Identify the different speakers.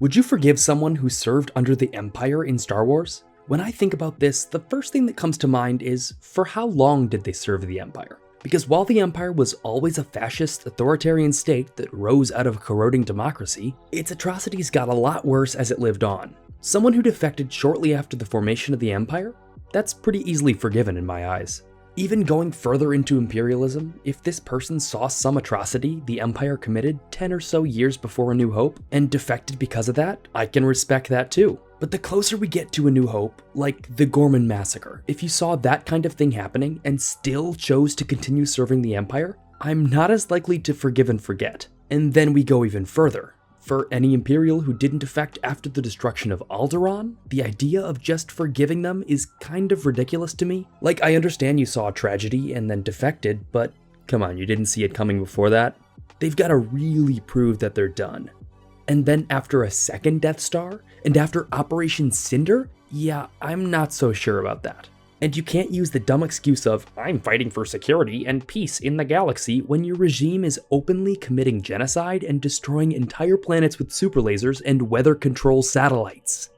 Speaker 1: Would you forgive someone who served under the Empire in Star Wars? When I think about this, the first thing that comes to mind is, for how long did they serve the Empire? Because while the Empire was always a fascist, authoritarian state that rose out of a corroding democracy, its atrocities got a lot worse as it lived on. Someone who defected shortly after the formation of the Empire? That's pretty easily forgiven in my eyes. Even going further into imperialism, if this person saw some atrocity the Empire committed 10 or so years before A New Hope and defected because of that, I can respect that too. But the closer we get to A New Hope, like the Gorman Massacre, if you saw that kind of thing happening and still chose to continue serving the Empire, I'm not as likely to forgive and forget. And then we go even further. For any Imperial who didn't defect after the destruction of Alderaan, the idea of just forgiving them is kind of ridiculous to me. Like, I understand you saw a tragedy and then defected, but come on, you didn't see it coming before that? They've got to really prove that they're done. And then after a second Death Star, and after Operation Cinder? Yeah, I'm not so sure about that. And you can't use the dumb excuse of, I'm fighting for security and peace in the galaxy, when your regime is openly committing genocide and destroying entire planets with super lasers and weather control satellites.